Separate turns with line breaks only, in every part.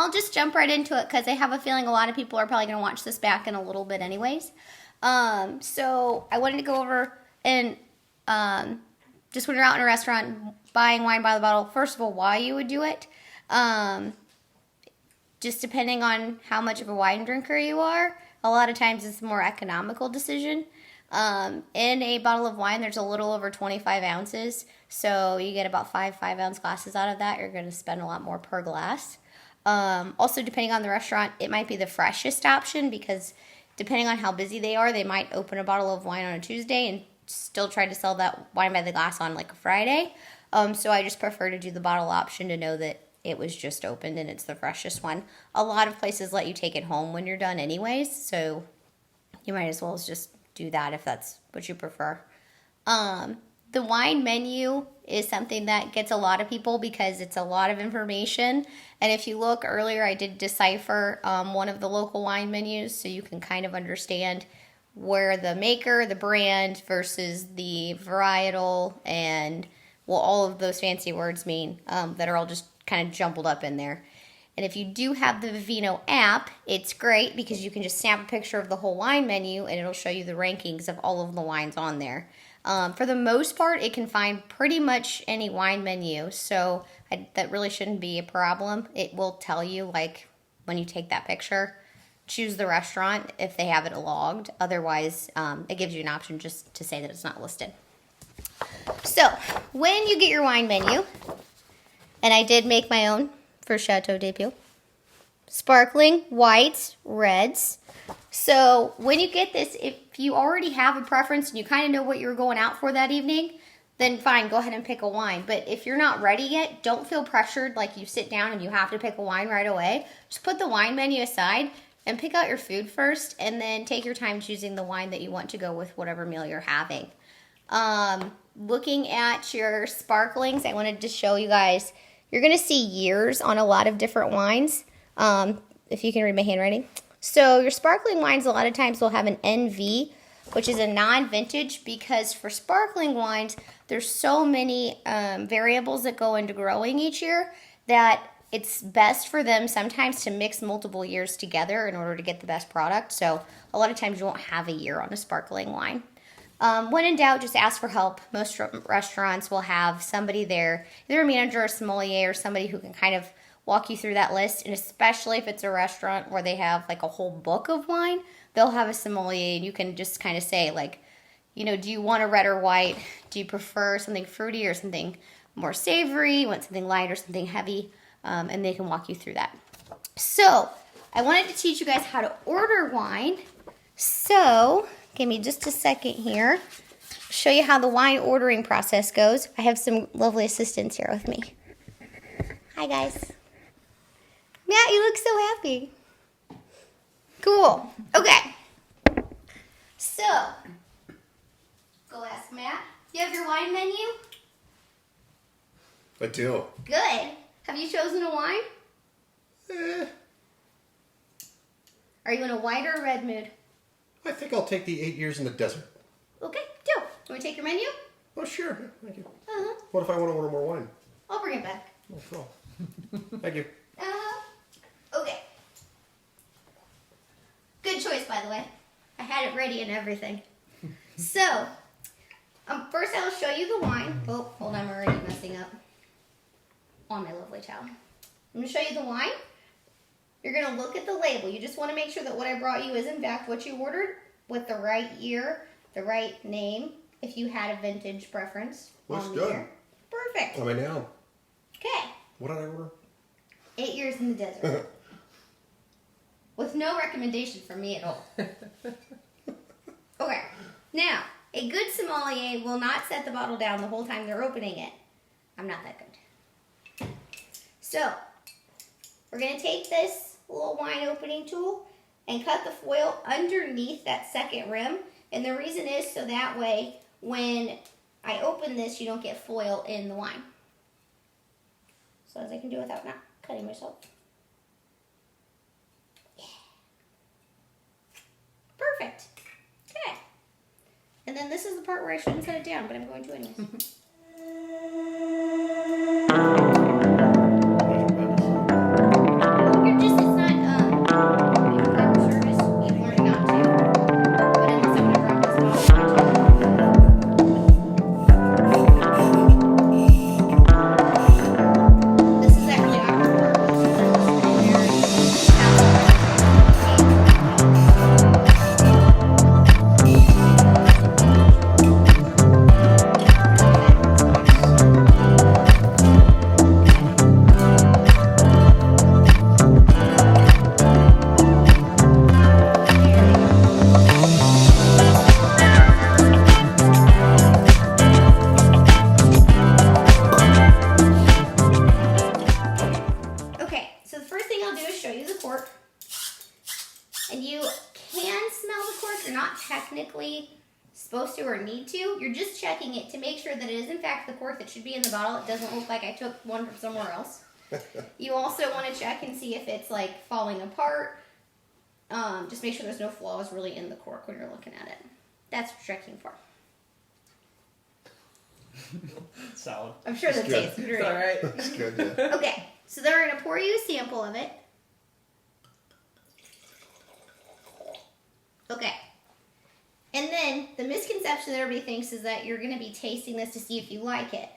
I'll just jump right into it because I have a feeling a lot of people are probably going to watch this back in a little bit anyways. So I wanted to go over and just when you're out in a restaurant buying wine by the bottle, first of all, why you would do it. Just depending on how much of a wine drinker you are, a lot of times it's a more economical decision. In a bottle of wine, there's a little over 25 ounces, so you get about 5 ounce glasses out of that. You're going to spend a lot more per glass. Also, depending on the restaurant, it might be the freshest option because depending on how busy they are, they might open a bottle of wine on a Tuesday and still try to sell that wine by the glass on like a Friday. So I just prefer to do the bottle option to know that it was just opened and it's the freshest one. A lot of places let you take it home when you're done anyways, so you might as well just do that if that's what you prefer. The wine menu is something that gets a lot of people because it's a lot of information. And if you look earlier, I did decipher one of the local wine menus so you can kind of understand where the maker, the brand versus the varietal and well, all of those fancy words mean that are all just kind of jumbled up in there. And if you do have the Vivino app, it's great because you can just snap a picture of the whole wine menu and it'll show you the rankings of all of the wines on there. For the most part, it can find pretty much any wine menu, so that really shouldn't be a problem. It will tell you, like, when you take that picture, choose the restaurant if they have it logged. Otherwise, it gives you an option just to say that it's not listed. So, when you get your wine menu, and I did make my own for Chateau de Pio, sparkling, whites, reds. So when you get this, if you already have a preference and you kind of know what you're going out for that evening, then fine, go ahead and pick a wine. But if you're not ready yet, don't feel pressured like you sit down and you have to pick a wine right away. Just put the wine menu aside and pick out your food first and then take your time choosing the wine that you want to go with whatever meal you're having. Looking at your sparklings, I wanted to show you guys, you're going to see years on a lot of different wines, if you can read my handwriting. So your sparkling wines a lot of times will have an NV, which is a non-vintage, because for sparkling wines, there's so many variables that go into growing each year that it's best for them sometimes to mix multiple years together in order to get the best product. So a lot of times you won't have a year on a sparkling wine. When in doubt, just ask for help. Most restaurants will have somebody there, either a manager or sommelier or somebody who can kind of walk you through that list. And especially if it's a restaurant where they have like a whole book of wine, they'll have a sommelier and you can just kind of say like, you know, do you want a red or white? Do you prefer something fruity or something more savory? You want something light or something heavy? And they can walk you through that. So I wanted to teach you guys how to order wine. So give me just a second here. Show you how the wine ordering process goes. I have some lovely assistants here with me. Hi, guys. Matt, you look so happy. Cool. Okay. So, go ask Matt. You have your wine menu?
I do.
Good. Have you chosen a wine? Are you in a white or a red mood?
I think I'll take the 8 years in the desert.
Okay, do. Can we take your menu?
Oh, sure. Thank you.
Uh-huh.
What if I want to order more wine?
I'll bring it back.
Oh, cool. Thank you.
Uh-huh. Okay. Good choice, by the way. I had it ready and everything. So, first I will show you the wine. Oh, hold on, I'm already messing up on my lovely towel. I'm going to show you the wine. You're going to look at the label. You just want to make sure that what I brought you is in fact what you ordered with the right year, the right name, if you had a vintage preference.
Looks
on
good.
Year. Perfect.
How am I now?
Okay.
What did I order?
8 years in the desert. With no recommendation from me at all. Okay. Now, a good sommelier will not set the bottle down the whole time they're opening it. I'm not that good. So, we're going to take this little wine opening tool and cut the foil underneath that second rim. And the reason is so that way when I open this, you don't get foil in the wine. So as I can do without not cutting myself. Yeah. Perfect. Okay. And then this is the part where I shouldn't set it down, but I'm going to anyways. Your technically supposed to or need to. You're just checking it to make sure that it is in fact the cork that should be in the bottle. It doesn't look like I took one from somewhere else. You also want to check and see if it's like falling apart. Just make sure there's no flaws really in the cork when you're looking at it. That's what you're checking for.
Solid.
I'm sure that
It's good.
tastes great.
It's all right.
That's good, yeah.
Okay, so then we're going to pour you a sample of it. Okay. And then the misconception that everybody thinks is that you're going to be tasting this to see if you like it.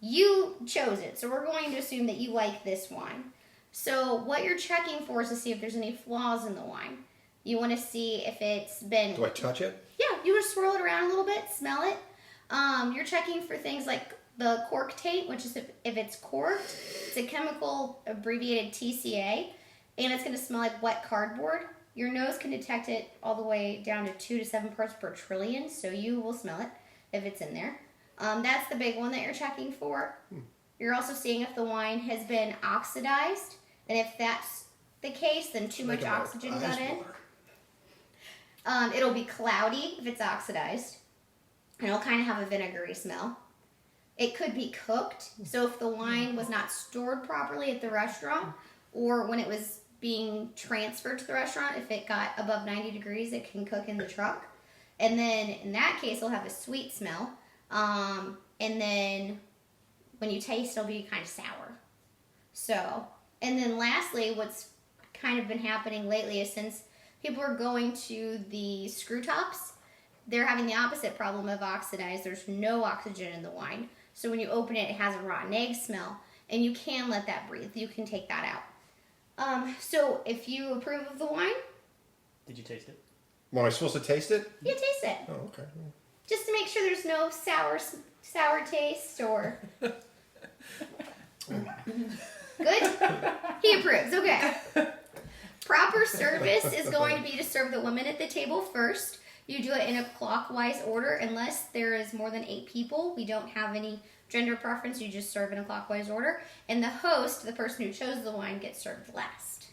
You chose it, so we're going to assume that you like this wine. So what you're checking for is to see if there's any flaws in the wine. You want to see if it's been...
Do I touch it?
Yeah, you want to swirl it around a little bit, smell it. You're checking for things like the cork taint, which is if it's corked, it's a chemical abbreviated TCA, and it's going to smell like wet cardboard. Your nose can detect it all the way down to 2 to 7 parts per trillion, so you will smell it if it's in there. That's the big one that you're checking for. You're also seeing if the wine has been oxidized, and if that's the case, then too much oxygen got in. It'll be cloudy if it's oxidized, and it'll kind of have a vinegary smell. It could be cooked, so if the wine was not stored properly at the restaurant, or when it was being transferred to the restaurant, if it got above 90 degrees, it can cook in the truck. And then in that case, it'll have a sweet smell. And then when you taste, it'll be kind of sour. So, and then lastly, what's kind of been happening lately is since people are going to the screw tops, they're having the opposite problem of oxidized. There's no oxygen in the wine. So when you open it, it has a rotten egg smell. And you can let that breathe. You can take that out. So if you approve of the wine...
Did you taste it?
Well, am I supposed to taste it?
You taste it.
Oh, okay.
Just to make sure there's no sour taste or... Good? He approves. Okay. Proper service is going to be to serve the women at the table first. You do it in a clockwise order unless there is more than 8 people. We don't have any gender preference. You just serve in a clockwise order. And the host, the person who chose the wine, gets served last.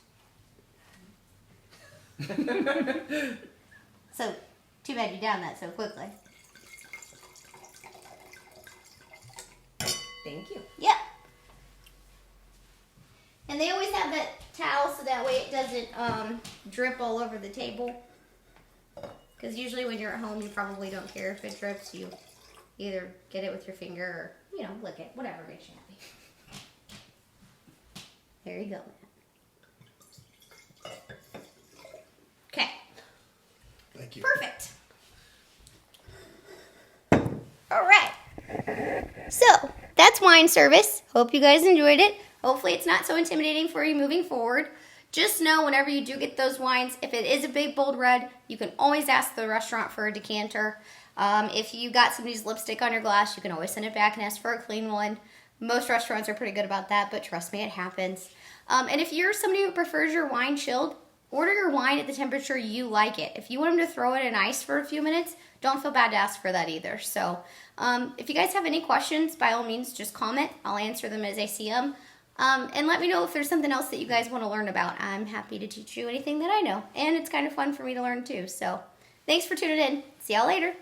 So, too bad you downed that so quickly.
Thank you.
Yep. And they always have that towel so that way it doesn't drip all over the table. Because usually when you're at home, you probably don't care if it drips. You either get it with your finger or, lick it. Whatever makes you happy. There you go, man. Okay.
Thank you.
Perfect. All right. So, that's wine service. Hope you guys enjoyed it. Hopefully it's not so intimidating for you moving forward. Just know whenever you do get those wines, if it is a big, bold red, you can always ask the restaurant for a decanter. If you got somebody's lipstick on your glass, you can always send it back and ask for a clean one. Most restaurants are pretty good about that, but trust me, it happens. And if you're somebody who prefers your wine chilled, order your wine at the temperature you like it. If you want them to throw it in ice for a few minutes, don't feel bad to ask for that either. So if you guys have any questions, by all means, just comment. I'll answer them as I see them. And let me know if there's something else that you guys want to learn about. I'm happy to teach you anything that I know. And it's kind of fun for me to learn too. So thanks for tuning in. See y'all later.